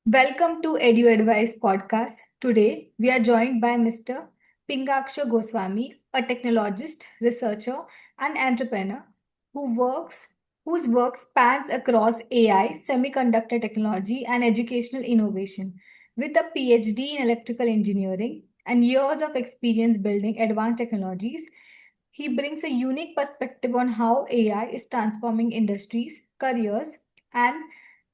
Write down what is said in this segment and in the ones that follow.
Welcome to EduAdvice Podcast. Today, we are joined by Mr. Pingakshya Goswami, a technologist, researcher, and entrepreneur who works whose work spans across AI, semiconductor technology, and educational innovation. With a Ph.D. in electrical engineering and years of experience building advanced technologies, he brings a unique perspective on how AI is transforming industries, careers, and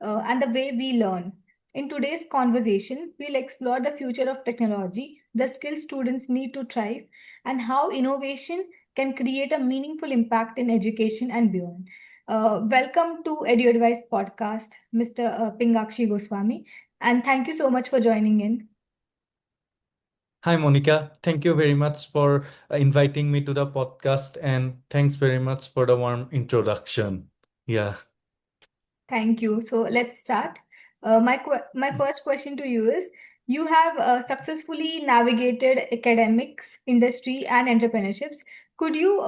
and the way we learn. In today's conversation, we'll explore the future of technology, the skills students need to thrive, and how innovation can create a meaningful impact in education and beyond. Welcome to EduAdvice Podcast, Mr. Pingakshya Goswami, and thank you so much for joining in. Hi, Monica. Thank you very much for inviting me to the podcast, and thanks very much for the warm introduction. Yeah. Thank you. So let's start. My first question to you is: you have successfully navigated academics, industry, and entrepreneurships. Could you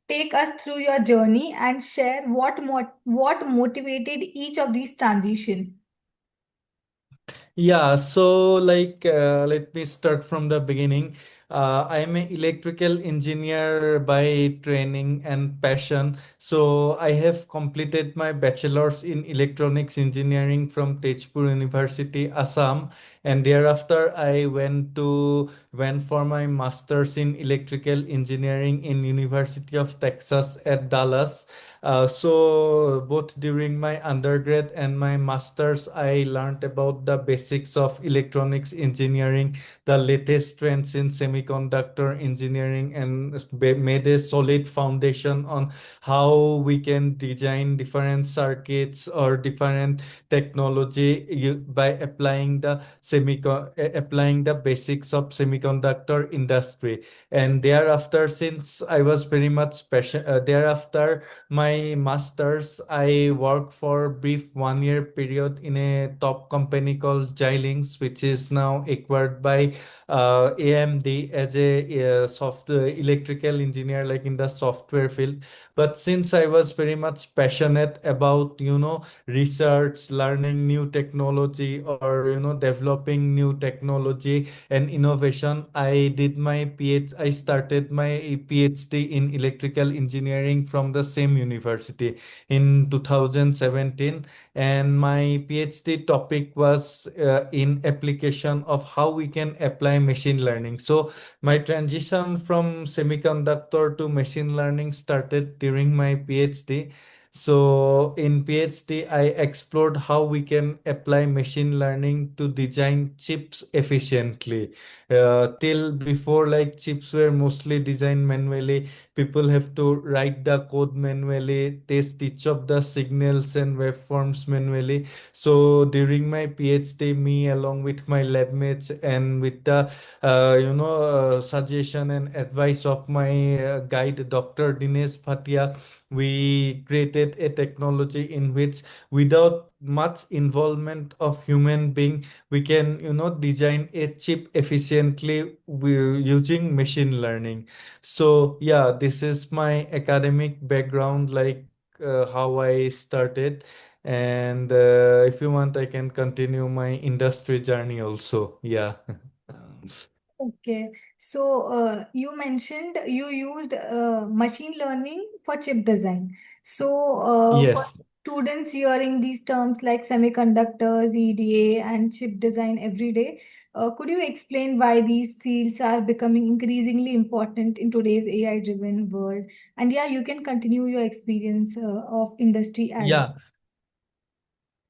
take us through your journey and share what motivated each of these transition? Yeah, so let me start from the beginning. I'm an electrical engineer by training and passion. So I have completed my bachelor's in electronics engineering from Tezpur University, Assam, and thereafter I went for my master's in electrical engineering in University of Texas at Dallas. So both during my undergrad and my master's, I learned about the basics of electronics engineering, the latest trends in semiconductor engineering, and made a solid foundation on how we can design different circuits or different technology by applying the basics of semiconductor industry. And thereafter, since I was very much passionate, thereafter my master's, I worked for a brief 1 year period in a top company called Xilinx, which is now acquired by AMD as a software electrical engineer, like in the software field. But since I was very much passionate about, research, learning new technology, or, developing new technology and innovation, I started my PhD in electrical engineering from the same university in 2017, and my PhD topic was in application of how we can apply machine learning. So my transition from semiconductor to machine learning started during my PhD. So in PhD, I explored how we can apply machine learning to design chips efficiently. Till before, like, chips were mostly designed manually. People have to write the code manually, test each of the signals and waveforms manually. So during my PhD, me along with my lab mates and with the suggestion and advice of my guide, Dr. Dinesh Bhatia, we created a technology in which, without much involvement of human being, we can, design a chip efficiently we're using machine learning. So yeah, this is my academic background, like how I started. And if you want, I can continue my industry journey also. Yeah. Okay, so you mentioned you used machine learning for chip design. So, for Yes. students hearing these terms like semiconductors, EDA, and chip design every day, could you explain why these fields are becoming increasingly important in today's AI-driven world? And yeah, you can continue your experience of industry as Yeah.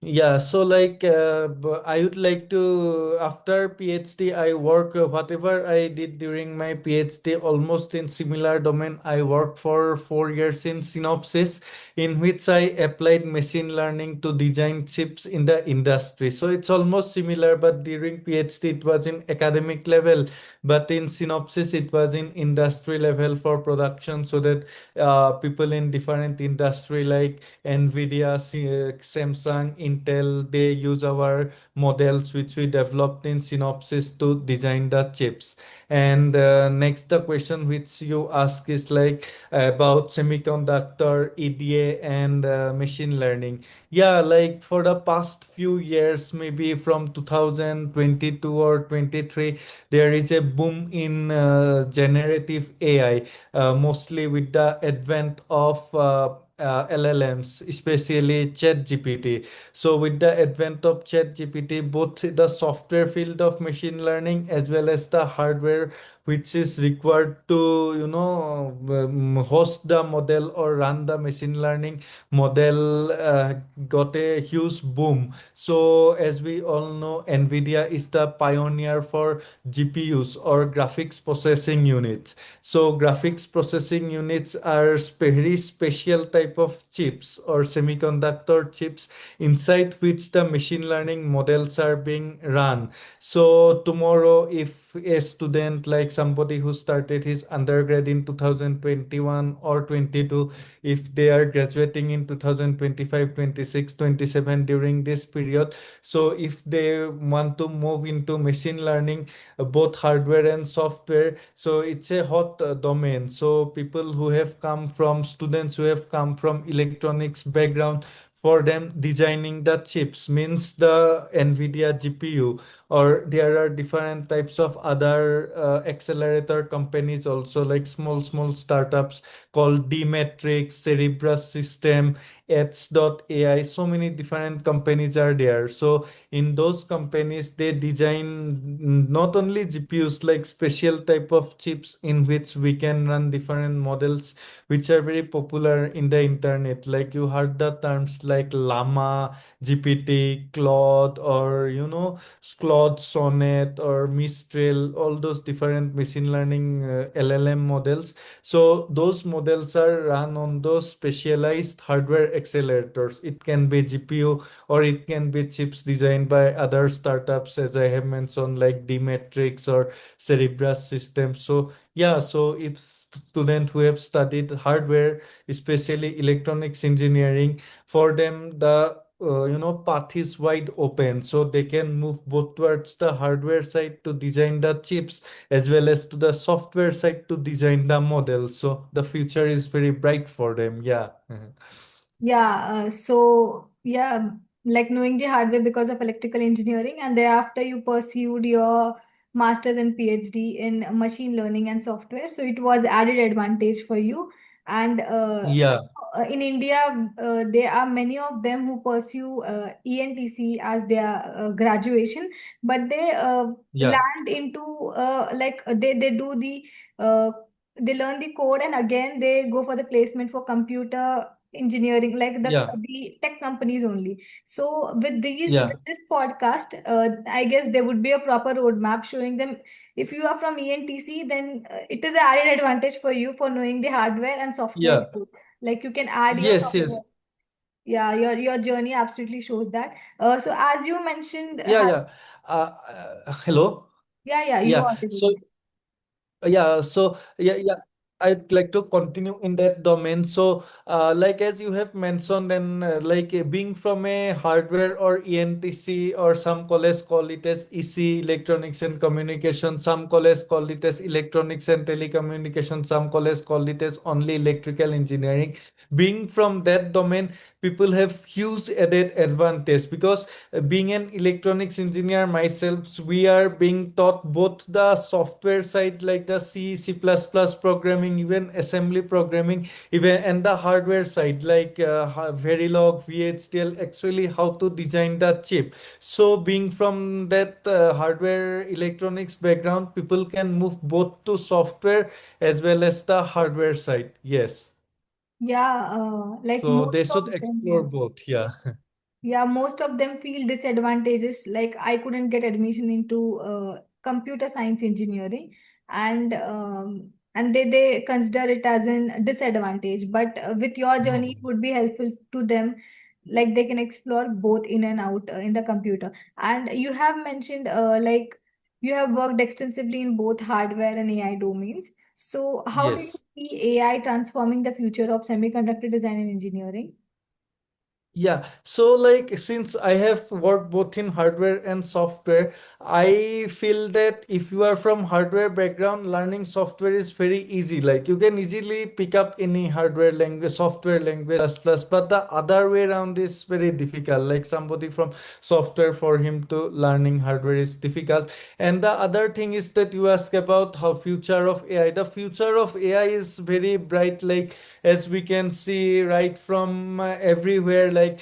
Yeah, so I would like to, after PhD, I work, whatever I did during my PhD, almost in similar domain. I worked for 4 years in Synopsys, in which I applied machine learning to design chips in the industry. So it's almost similar, but during PhD, it was in academic level, but in Synopsys, it was in industry level for production, so that people in different industry like Nvidia, Samsung, Intel, they use our models which we developed in Synopsys to design the chips. And next, the question which you ask is like about semiconductor, EDA, and machine learning. Yeah, like for the past few years, maybe from 2022 or 23, there is a boom in generative AI, mostly with the advent of LLMs, especially ChatGPT. So, with the advent of ChatGPT, both the software field of machine learning as well as the hardware which is required to, host the model or run the machine learning model got a huge boom. So, as we all know, NVIDIA is the pioneer for GPUs or graphics processing units. So graphics processing units are very special type of chips or semiconductor chips inside which the machine learning models are being run. So tomorrow, if a student like somebody who started his undergrad in 2021 or 22, if they are graduating in 2025, 26, 27 during this period, so if they want to move into machine learning, both hardware and software, so it's a hot domain. So people who have come from students who have come from electronics background, for them designing the chips means the NVIDIA GPU, or there are different types of other accelerator companies also, like small startups called D Matrix, Cerebrus System, AI. So many different companies are there. So in those companies, they design not only GPUs, like special type of chips in which we can run different models which are very popular in the internet, like you heard the terms like Llama, GPT, Claude, or Claude Sonnet or Mistral, all those different machine learning LLM models. So those models are run on those specialized hardware accelerators. It can be GPU, or it can be chips designed by other startups, as I have mentioned, like D-Matrix or Cerebrus Systems. So yeah, so if students who have studied hardware, especially electronics engineering, for them the path is wide open, so they can move both towards the hardware side to design the chips as well as to the software side to design the model. So the future is very bright for them. Yeah. Yeah, so yeah, like knowing the hardware because of electrical engineering, and thereafter you pursued your master's and PhD in machine learning and software. So it was added advantage for you. And Yeah. in India, there are many of them who pursue ENTC as their graduation, but they Yeah. land into they do the uh, they learn the code, and again they go for the placement for computer engineering, like Yeah. the tech companies only. So with Yeah. this podcast, I guess there would be a proper roadmap showing them, if you are from ENTC, then it is an added advantage for you for knowing the hardware and software Yeah. both. Like you can add your Yes. software. Yes. Yeah, your journey absolutely shows that. So as you mentioned, Yeah. Yeah. Hello. yeah, you Yeah. are audible. So yeah, I'd like to continue in that domain. So, like as you have mentioned, and being from a hardware or ENTC, or some college call it as EC, Electronics and Communication, some college call it as Electronics and Telecommunication, some college call it as only Electrical Engineering. Being from that domain, people have huge added advantage, because being an electronics engineer myself, we are being taught both the software side, like the C++ programming, even assembly programming, even, and the hardware side, like Verilog, VHDL, actually how to design the chip. So being from that hardware electronics background, people can move both to software as well as the hardware side. Yes. Yeah, like So most they of should them, yeah. explore both. Yeah. Yeah, most of them feel disadvantages. Like I couldn't get admission into computer science engineering, and they consider it as an disadvantage. But with your journey, No. it would be helpful to them. Like they can explore both in and out in the computer. And you have mentioned like you have worked extensively in both hardware and AI domains. So how do you Yes. see AI transforming the future of semiconductor design and engineering? Yeah, so like since I have worked both in hardware and software, I feel that if you are from hardware background, learning software is very easy. Like you can easily pick up any hardware language, software language, plus, but the other way around is very difficult. Like somebody from software, for him to learning hardware is difficult. And the other thing is that you ask about how future of AI. The future of AI is very bright. Like as we can see right from everywhere, like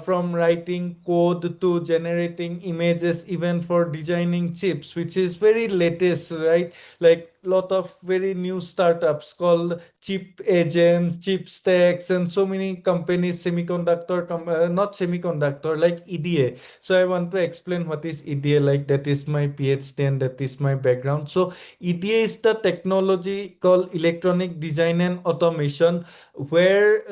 from writing code to generating images, even for designing chips, which is very latest, right? Like lot of very new startups called chip agents, chip stacks, and so many companies, not semiconductor, like EDA. So I want to explain what is EDA. Like that is my PhD and that is my background. So EDA is the technology called electronic design and automation, where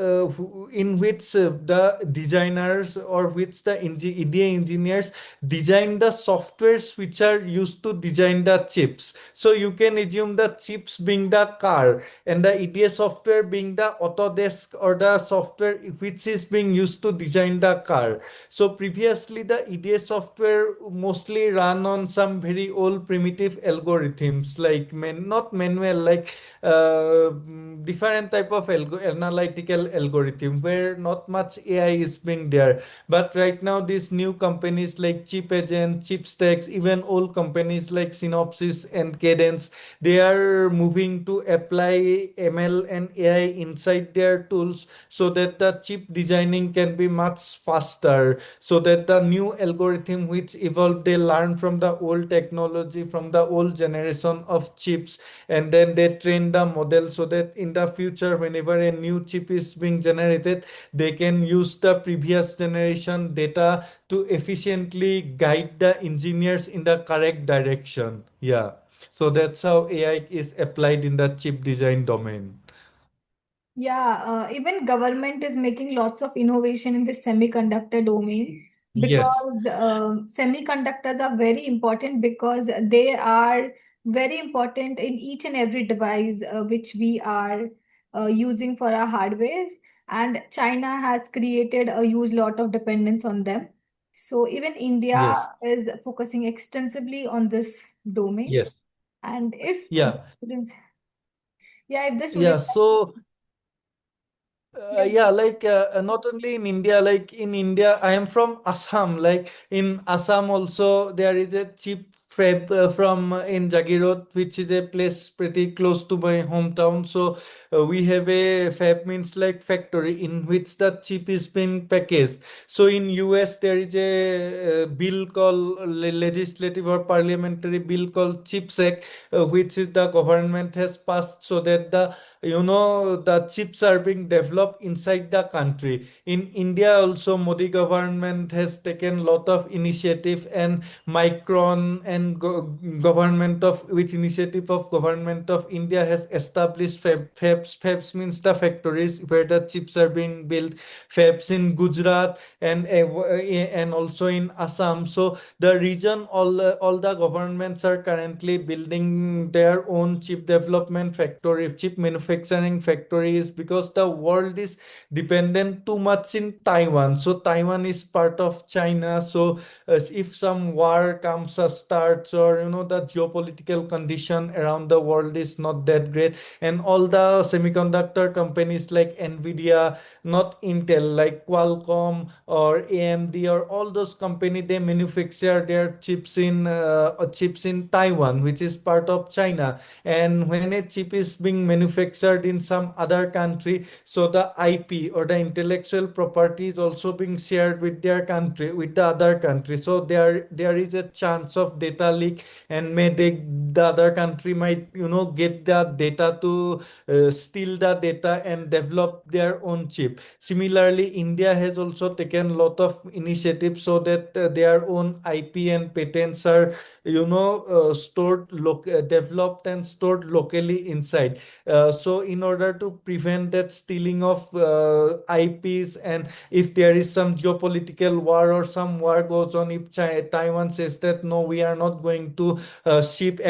in which the designers, or which the EDA engineers design the softwares which are used to design the chips. So you can assume the chips being the car, and the EDA software being the Autodesk, or the software which is being used to design the car. So previously the EDA software mostly run on some very old primitive algorithms, like not manual, like different type of analytical algorithm, where not much AI is being there. But right now these new companies like chip agent, chip stacks, even old companies like Synopsys and Cadence, they are moving to apply ML and AI inside their tools, so that the chip designing can be much faster, so that the new algorithm which evolved, they learn from the old technology, from the old generation of chips, and then they train the model, so that in the future whenever a new chip is being generated, they can use the previous generation data to efficiently guide the engineers in the correct direction. Yeah, so that's how AI is applied in the chip design domain. Yeah, even government is making lots of innovation in the semiconductor domain, Yes, because semiconductors are very important, because they are very important in each and every device which we are using for our hardwares. And China has created a huge lot of dependence on them. So even India yes, is focusing extensively on this domain. yes. And if Yeah, students, yeah, if the yeah. students, So yeah. yeah, like not only in India, like in India, I am from Assam. Like in Assam also, there is a cheap fab from in Jagirot, which is a place pretty close to my hometown. So we have a fab, means like factory, in which the chip is being packaged. So in US, there is a bill called legislative or parliamentary bill called Chips Act, which is the government has passed, so that the chips are being developed inside the country. In India also, Modi government has taken lot of initiative, and Micron and government of with initiative of government of India has established fabs means the factories where the chips are being built, fabs in Gujarat, and also in Assam. So the region, all the governments are currently building their own chip development factory, chip manufacturing factories, because the world is dependent too much in Taiwan. So Taiwan is part of China. So if some war comes or starts, or the geopolitical condition around the world is not that great, and all the semiconductor companies like Nvidia, not Intel, like Qualcomm or AMD, or all those company, they manufacture their chips in Taiwan, which is part of China. And when a chip is being manufactured in some other country, so the IP, or the intellectual property, is also being shared with their country, with the other country. So there is a chance of data leak, and the other country might get the data to steal the data and develop their own chip. Similarly, India has also taken lot of initiatives, so that their own IP and patents are developed and stored locally inside. So in order to prevent that stealing of IPs, and if there is some geopolitical war, or some war goes on, if Taiwan says that no, we are not going to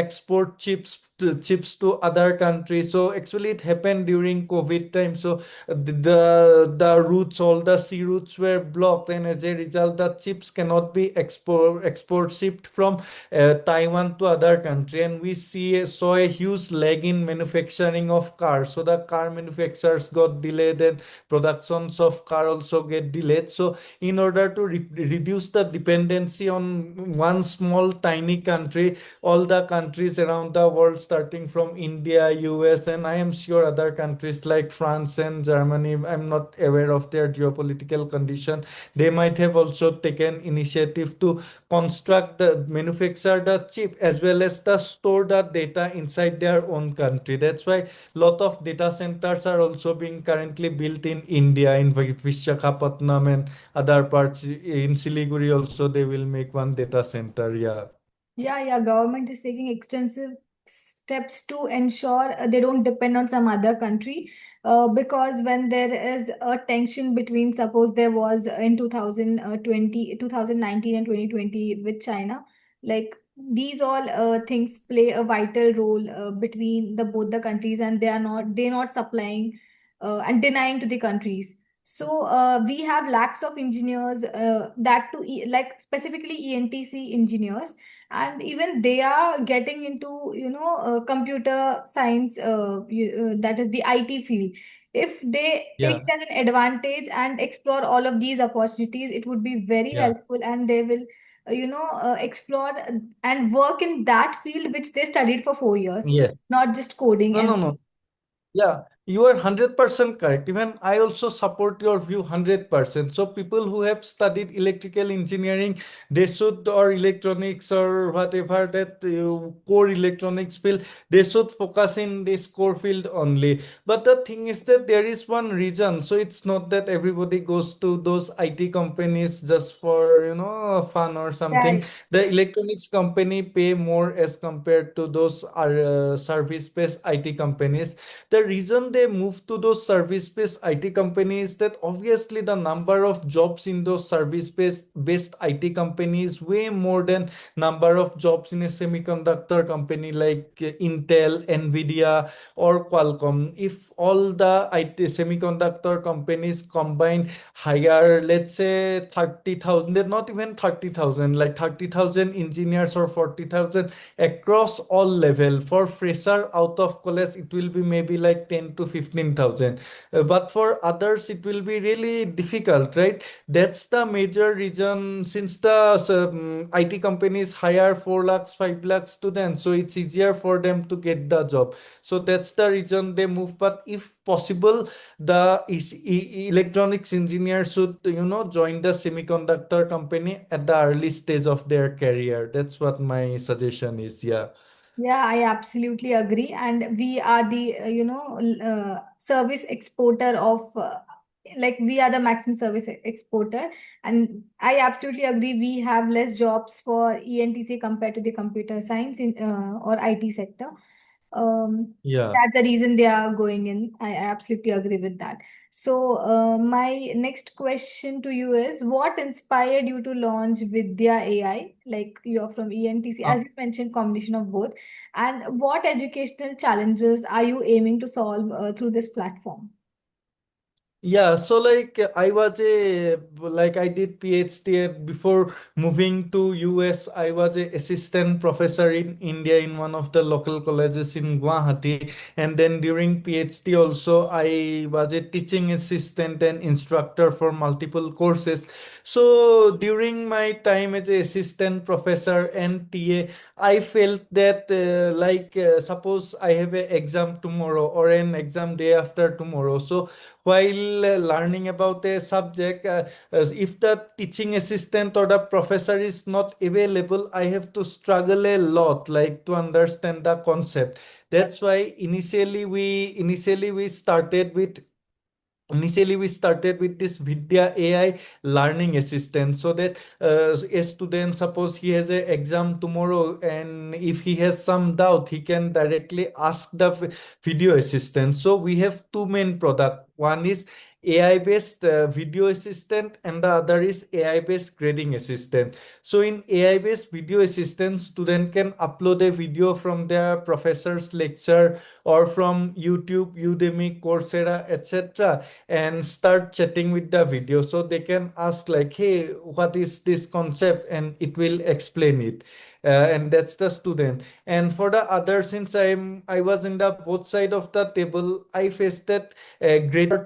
export chips chips to other countries. So actually it happened during COVID time. So the routes, all the sea routes were blocked, and as a result the chips cannot be export shipped from Taiwan to other country, and we saw a huge lag in manufacturing of cars. So the car manufacturers got delayed, and productions of car also get delayed. So in order to reduce the dependency on one small tiny country, all the countries around the world, starting from India, US, and I am sure other countries like France and Germany, I'm not aware of their geopolitical condition, they might have also taken initiative to construct the manufacture the chip as well as the store the data inside their own country. That's why lot of data centers are also being currently built in India, in Vishakhapatnam and other parts. In Siliguri also they will make one data center. Yeah. Yeah, yeah, government is taking extensive steps to ensure they don't depend on some other country. Because when there is a tension between, suppose there was in 2020, 2019 and 2020 with China, like these all things play a vital role between the both the countries, and they're not supplying and denying to the countries. So we have lakhs of engineers that to like specifically ENTC engineers, and even they are getting into computer science, that is the IT field. If they take Yeah. it as an advantage and explore all of these opportunities, it would be very Yeah. helpful, and they will explore and work in that field which they studied for 4 years, Yes. not just coding. No, And no, no. Yeah, you are 100% correct. Even I also support your view 100%. So people who have studied electrical engineering, they should, or electronics or whatever that core electronics field, they should focus in this core field only. But the thing is that there is one reason. So it's not that everybody goes to those IT companies just for, fun or something. right. The electronics company pay more as compared to those service-based IT companies. The reason they move to those service-based IT companies, that obviously the number of jobs in those service-based IT companies way more than number of jobs in a semiconductor company like Intel, Nvidia, or Qualcomm. If all the IT semiconductor companies combine hire, let's say 30,000, they're not even 30,000, like 30,000 engineers or 40,000 across all level. For fresher out of college it will be maybe like 10 to 15,000. But for others it will be really difficult, right? That's the major reason, since the IT companies hire 4 lakhs 5 lakhs students, so it's easier for them to get the job. So that's the reason they move. But if possible, the electronics engineer should join the semiconductor company at the early stage of their career. That's what my suggestion is. Yeah. Yeah, I absolutely agree. And we are the, service exporter of, like, we are the maximum service exporter. And I absolutely agree. We have less jobs for ENTC compared to the computer science in or IT sector. Yeah. That's the reason they are going in. I absolutely agree with that. So, my next question to you is, what inspired you to launch Vidya AI? Like, you're from ENTC, as you mentioned, combination of both. And what educational challenges are you aiming to solve through this platform? Yeah, so I did PhD before moving to US. I was a assistant professor in India in one of the local colleges in Guwahati, and then during PhD also I was a teaching assistant and instructor for multiple courses. So during my time as a assistant professor and TA, I felt that suppose I have an exam tomorrow or an exam day after tomorrow. So while learning about a subject, if the teaching assistant or the professor is not available, I have to struggle a lot, like to understand the concept. That's why initially we started with this Vidya AI learning assistant, so that a student, suppose he has an exam tomorrow, and if he has some doubt, he can directly ask the video assistant. So we have two main product. One is AI based video assistant, and the other is AI based grading assistant. So in AI based video assistant, student can upload a video from their professor's lecture or from YouTube, Udemy, Coursera, etc., and start chatting with the video. So they can ask like, hey, what is this concept, and it will explain it. And that's the student. And for the other, since I was in the both side of the table, I faced that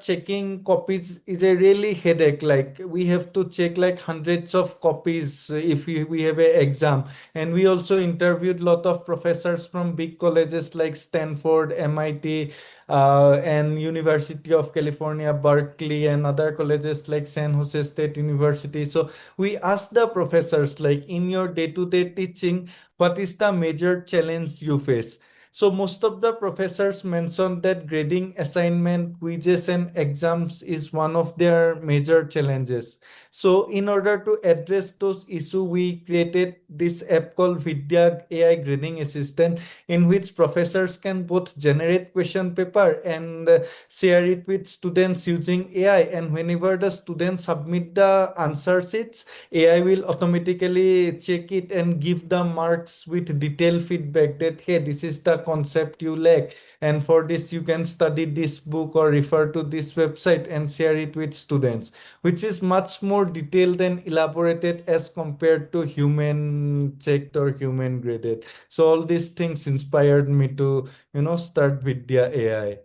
checking copies is a really headache. Like we have to check like hundreds of copies if we have a exam. And we also interviewed lot of professors from big colleges like Stanford, MIT, and University of California, Berkeley, and other colleges like San Jose State University. So we asked the professors, like, in your day-to-day teaching, what is the major challenge you face? So most of the professors mentioned that grading assignment, quizzes, and exams is one of their major challenges. So in order to address those issues, we created this app called Vidya AI Grading Assistant, in which professors can both generate question paper and share it with students using AI. And whenever the students submit the answer sheets, AI will automatically check it and give the marks with detailed feedback that, hey, this is the concept you lack, and for this you can study this book or refer to this website and share it with students, which is much more detailed and elaborated as compared to human checked or human graded. So all these things inspired me to, start Vidya AI.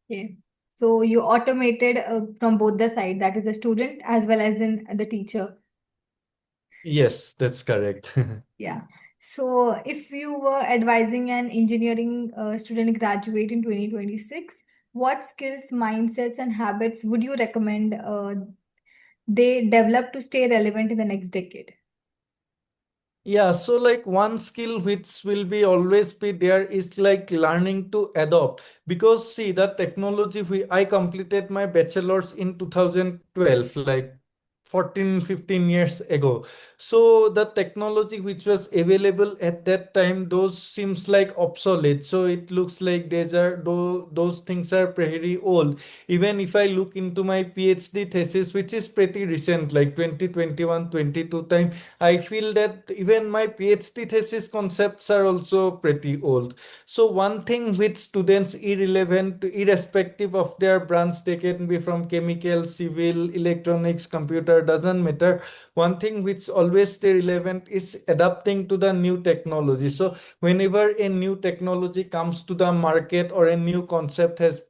Okay. So you automated from both the side, that is the student as well as in the teacher. Yes, that's correct. Yeah. So if you were advising an engineering student graduate in 2026, what skills, mindsets, and habits would you recommend they develop to stay relevant in the next decade? Yeah, so like one skill which will be always be there is like learning to adopt. Because see, the technology I completed my bachelor's in 2012, like 14, 15 years ago. So the technology which was available at that time, those seems like obsolete. So it looks like those things are pretty old. Even if I look into my PhD thesis, which is pretty recent, like 2021, 22 time, I feel that even my PhD thesis concepts are also pretty old. So one thing which students irrespective of their branch, they can be from chemical, civil, electronics, computer, doesn't matter. One thing which always stay relevant is adapting to the new technology. So whenever a new technology comes to the market or a new concept has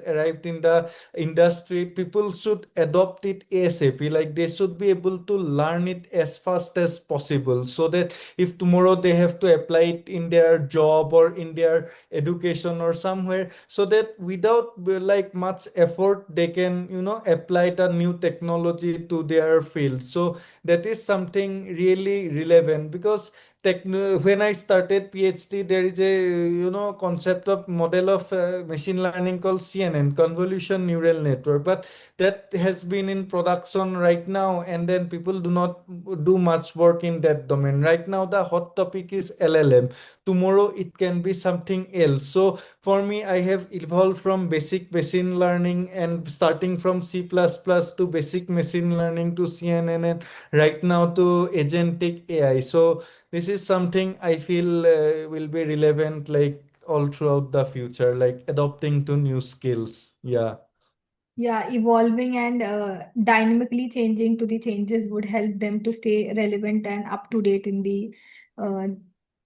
arrived in the industry, people should adopt it ASAP. Like they should be able to learn it as fast as possible, so that if tomorrow they have to apply it in their job or in their education or somewhere, so that without like much effort they can apply the new technology to their field. So that is something really relevant, because when I started PhD, there is a concept of model of machine learning called CNN, convolution neural network, but that has been in production right now, and then people do not do much work in that domain. Right now the hot topic is LLM. Tomorrow it can be something else. So for me, I have evolved from basic machine learning and starting from C++ to basic machine learning to CNN, and right now to agentic AI. So this is something I feel will be relevant like all throughout the future, like adopting to new skills. Yeah. Yeah, evolving and dynamically changing to the changes would help them to stay relevant and up to date in the uh,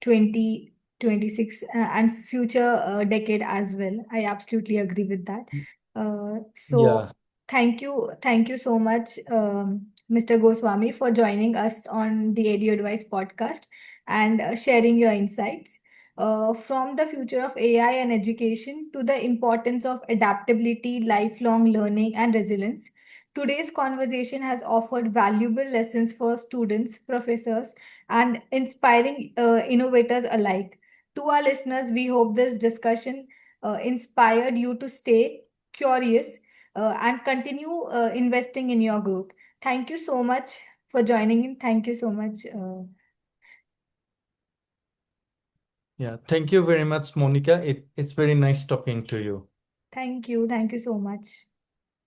2026 and future decade as well. I absolutely agree with that. So Yeah. thank you so much, Mr. Goswami, for joining us on the EduAdvice podcast and sharing your insights from the future of AI and education to the importance of adaptability, lifelong learning, and resilience. Today's conversation has offered valuable lessons for students, professors, and inspiring innovators alike. To our listeners, we hope this discussion inspired you to stay curious and continue investing in your growth. Thank you so much for joining in. Thank you so much. Yeah. Thank you very much, Monica. It's very nice talking to you. Thank you. Thank you so much.